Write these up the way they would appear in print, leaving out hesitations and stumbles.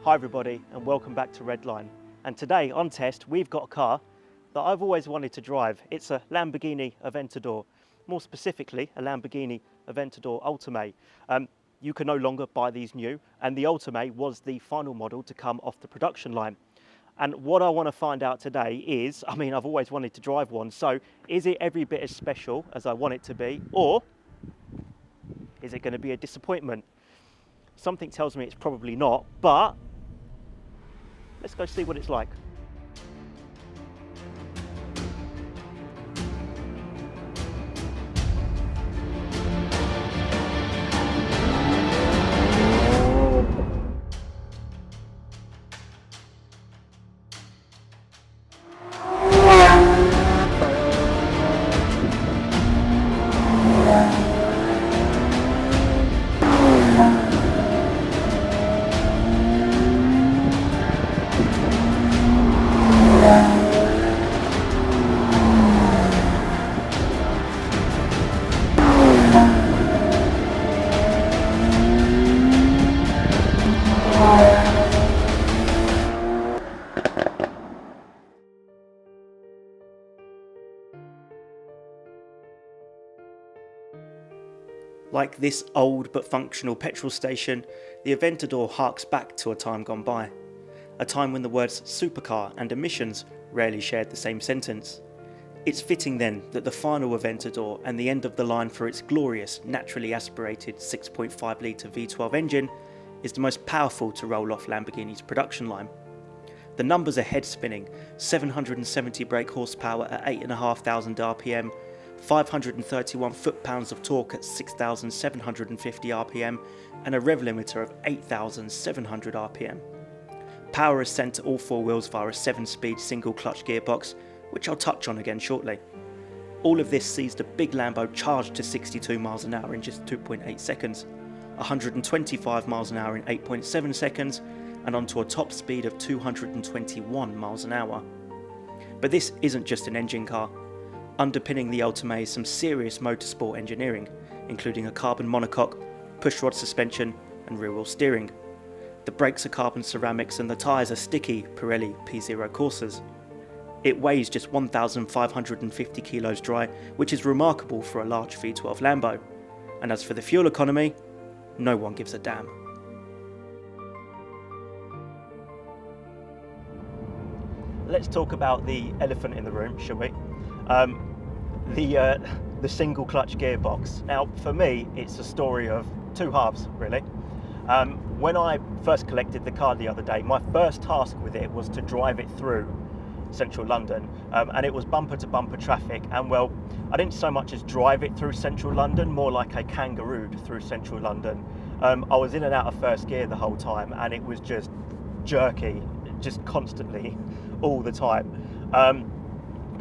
Hi everybody and welcome back to Redline. And today on test we've got a car that I've always wanted to drive. It's a Lamborghini Aventador, more specifically a Lamborghini Aventador Ultimae. You can no longer buy these new, and the Ultimae was the final model to come off the production line. And what I want to find out today is, I've always wanted to drive one, so is it every bit as special as I want it to be, or is it going to be a disappointment? Something tells me it's probably not, but let's go see what it's like. Like this old but functional petrol station, the Aventador harks back to a time gone by. A time when the words supercar and emissions rarely shared the same sentence. It's fitting then that the final Aventador and the end of the line for its glorious, naturally aspirated 6.5 litre V12 engine is the most powerful to roll off Lamborghini's production line. The numbers are head spinning: 770 brake horsepower at 8,500 RPM, 531 foot-pounds of torque at 6,750 RPM, and a rev limiter of 8,700 RPM. Power is sent to all four wheels via a 7-speed single-clutch gearbox, which I'll touch on again shortly. All of this sees the big Lambo charged to 62 miles an hour in just 2.8 seconds, 125 miles an hour in 8.7 seconds, and onto a top speed of 221 miles an hour. But this isn't just an engine car. Underpinning the Ultimae is some serious motorsport engineering, including a carbon monocoque, pushrod suspension and rear-wheel steering. The brakes are carbon ceramics and the tyres are sticky Pirelli P0 Corsas. It weighs just 1,550 kilos dry, which is remarkable for a large V12 Lambo. And as for the fuel economy, no one gives a damn. Let's talk about the elephant in the room, shall we? The single clutch gearbox. Now for me it's a story of two halves really. When I first collected the car the other day, my first task with it was to drive it through central London, and it was bumper to bumper traffic, and well, I didn't so much as drive it through central London, more like I kangarooed through central London. I was in and out of first gear the whole time and it was just jerky, just constantly all the time.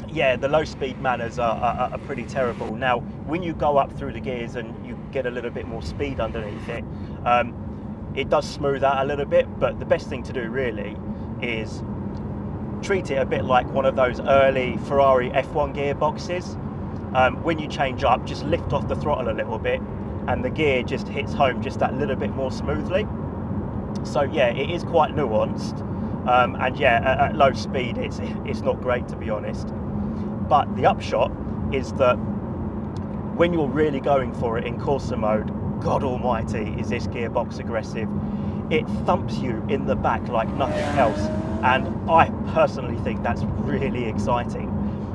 Yeah, the low speed manners are pretty terrible. Now, when you go up through the gears and you get a little bit more speed underneath it, it does smooth out a little bit, but the best thing to do really is treat it a bit like one of those early Ferrari F1 gearboxes. When you change up, just lift off the throttle a little bit and the gear just hits home just that little bit more smoothly. So yeah, it is quite nuanced, and yeah, at low speed it's not great, to be honest. But the upshot is that when you're really going for it in Corsa mode, God almighty is this gearbox aggressive. It thumps you in the back like nothing else, and I personally think that's really exciting.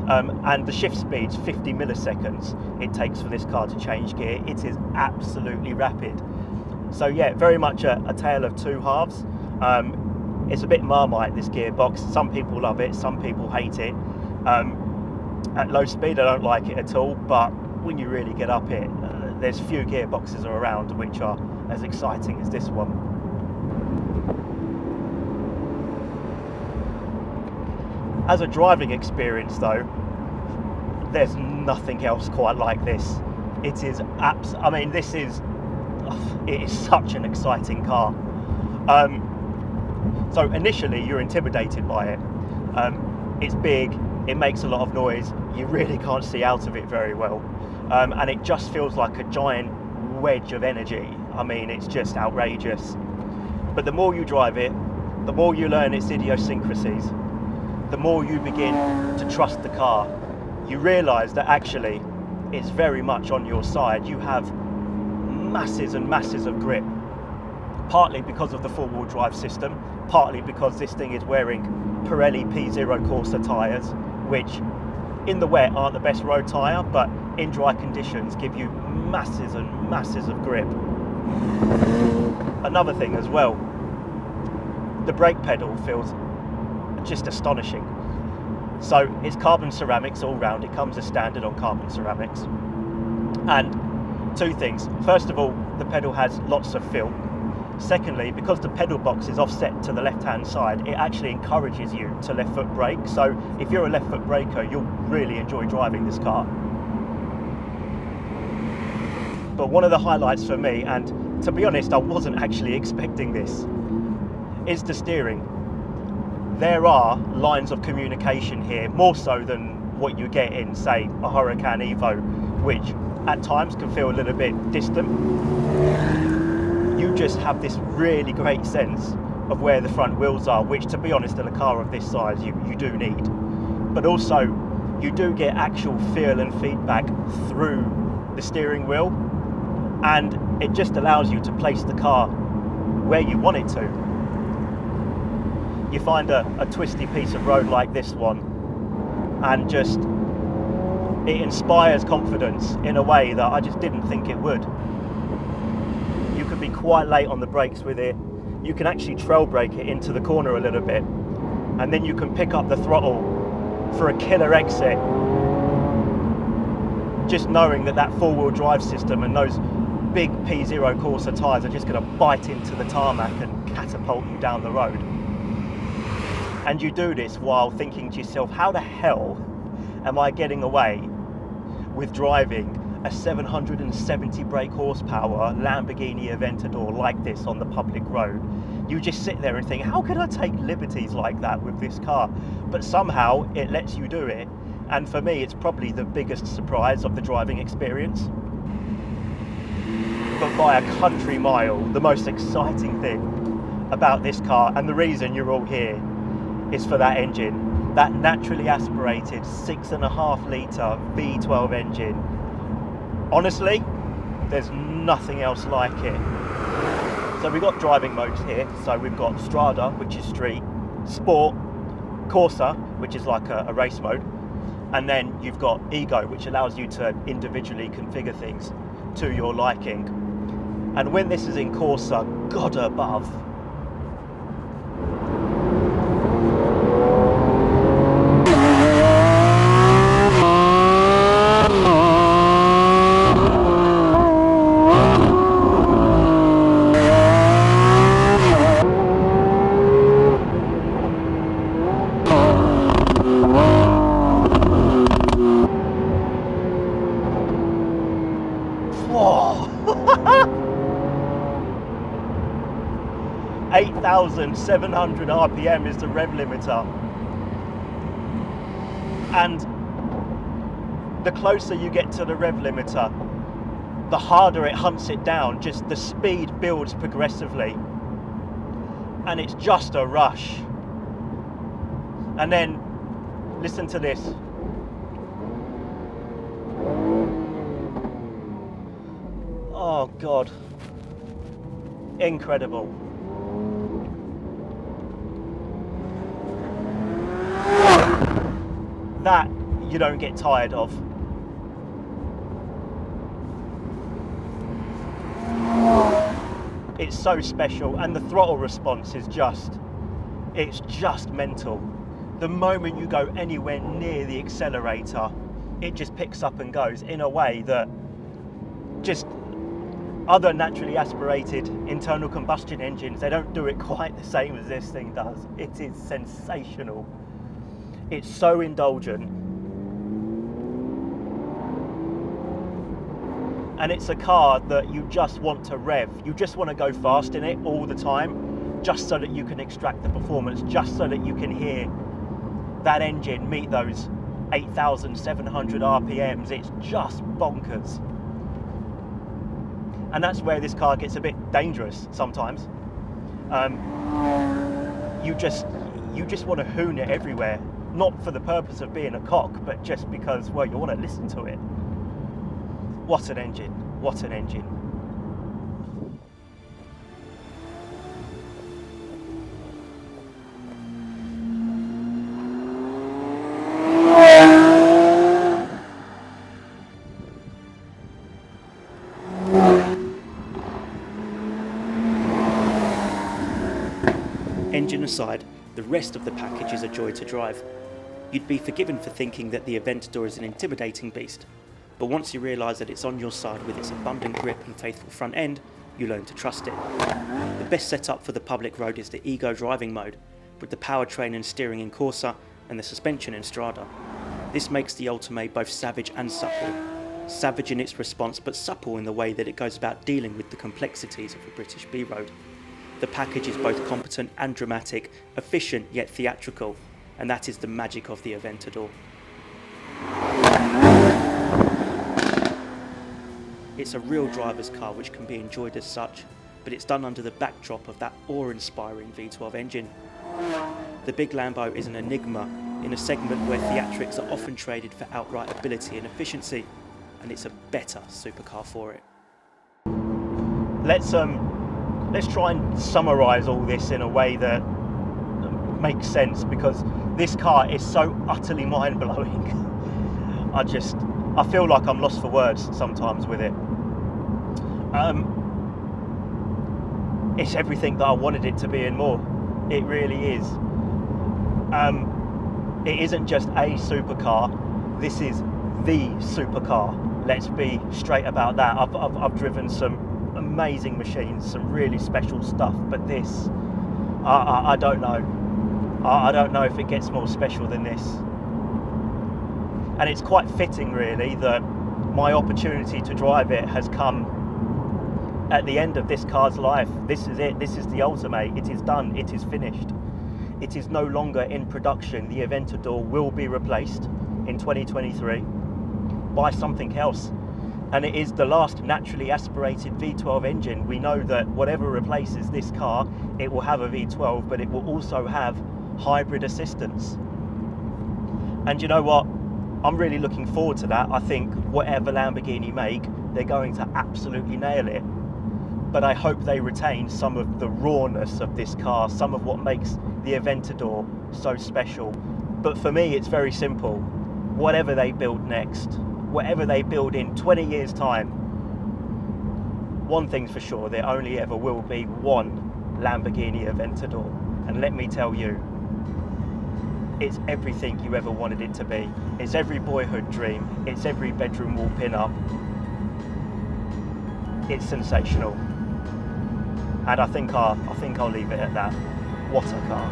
And the shift speed's 50 milliseconds it takes for this car to change gear. It is absolutely rapid. So yeah, very much a tale of two halves. It's a bit Marmite, this gearbox. Some people love it, some people hate it. At low speed I don't like it at all, but when you really get up it, there's few gearboxes around which are as exciting as this one. As a driving experience though, there's nothing else quite like this. It is it is such an exciting car. So initially you're intimidated by it. It's big, it makes a lot of noise, you really can't see out of it very well, and it just feels like a giant wedge of energy. It's just outrageous. But the more you drive it, the more you learn its idiosyncrasies, the more you begin to trust the car. You realise that actually it's very much on your side. You have masses and masses of grip, partly because of the four-wheel drive system, partly because this thing is wearing Pirelli P0 Corsa tyres, which in the wet aren't the best road tyre, but in dry conditions give you masses and masses of grip. Another thing as well, the brake pedal feels just astonishing. So it's carbon ceramics all round, it comes as standard on carbon ceramics. And two things, first of all, the pedal has lots of feel. Secondly, because the pedal box is offset to the left-hand side, it actually encourages you to left foot brake. So if you're a left foot braker, you'll really enjoy driving this car. But one of the highlights for me, and to be honest, I wasn't actually expecting this, is the steering. There are lines of communication here, more so than what you get in, say, a Huracan Evo, which at times can feel a little bit distant. You just have this really great sense of where the front wheels are, which, to be honest, in a car of this size, you do need. But also, you do get actual feel and feedback through the steering wheel, and it just allows you to place the car where you want it to. You find a twisty piece of road like this one, and just it inspires confidence in a way that I just didn't think it would. You can be quite late on the brakes with it. You can actually trail brake it into the corner a little bit, and then you can pick up the throttle for a killer exit, just knowing that that four-wheel drive system and those big P0 Corsa tyres are just going to bite into the tarmac and catapult you down the road. And you do this while thinking to yourself, how the hell am I getting away with driving a 770 brake horsepower Lamborghini Aventador like this on the public road? You just sit there and think, how can I take liberties like that with this car? But somehow it lets you do it. And for me, it's probably the biggest surprise of the driving experience. But by a country mile, the most exciting thing about this car, and the reason you're all here, is for that engine, that naturally aspirated 6.5 litre V12 engine. Honestly, there's nothing else like it. So we've got driving modes here. So we've got Strada, which is street, Sport, Corsa, which is like a race mode, and then you've got Ego, which allows you to individually configure things to your liking. And when this is in Corsa, God above, whoa. 8,700 RPM is the rev limiter, and the closer you get to the rev limiter, the harder it hunts it down. Just the speed builds progressively, and it's just a rush. And then listen to this. Oh God, incredible. That you don't get tired of. It's so special, and the throttle response is it's just mental. The moment you go anywhere near the accelerator, it just picks up and goes in a way that just other naturally aspirated internal combustion engines, they don't do it quite the same as this thing does. It is sensational. It's so indulgent, and it's a car that you just want to rev. You just want to go fast in it all the time, just so that you can extract the performance, just so that you can hear that engine meet those 8,700 RPMs. It's just bonkers. And that's where this car gets a bit dangerous sometimes. you just want to hoon it everywhere, not for the purpose of being a cock, but just because, well, you want to listen to it. What an engine, what an engine. Engine aside, the rest of the package is a joy to drive. You'd be forgiven for thinking that the Aventador is an intimidating beast, but once you realise that it's on your side with its abundant grip and faithful front end, you learn to trust it. The best setup for the public road is the Ego driving mode, with the powertrain and steering in Corsa and the suspension in Strada. This makes the Ultimae both savage and supple. Savage in its response, but supple in the way that it goes about dealing with the complexities of a British B-road. The package is both competent and dramatic, efficient yet theatrical, and that is the magic of the Aventador. It's a real driver's car which can be enjoyed as such, but it's done under the backdrop of that awe-inspiring V12 engine. The big Lambo is an enigma in a segment where theatrics are often traded for outright ability and efficiency, and it's a better supercar for it. Let's try and summarise all this in a way that makes sense, because this car is so utterly mind-blowing. I feel like I'm lost for words sometimes with it. It's everything that I wanted it to be and more. It really is. It isn't just a supercar. This is the supercar. Let's be straight about that. I've driven some amazing machines, some really special stuff, but this, I don't know. I don't know if it gets more special than this. And it's quite fitting, really, that my opportunity to drive it has come at the end of this car's life. This is it. This is the Ultimae. It is done. It is finished. It is no longer in production. The Aventador will be replaced in 2023 by something else. And it is the last naturally aspirated V12 engine. We know that whatever replaces this car, it will have a V12, but it will also have hybrid assistance. And you know what? I'm really looking forward to that. I think whatever Lamborghini make, they're going to absolutely nail it. But I hope they retain some of the rawness of this car, some of what makes the Aventador so special. But for me, it's very simple. Whatever they build next, whatever they build in 20 years' time, one thing's for sure, there only ever will be one Lamborghini Aventador. And let me tell you, it's everything you ever wanted it to be. It's every boyhood dream. It's every bedroom wall pin-up. It's sensational. And I think I'll leave it at that. What a car.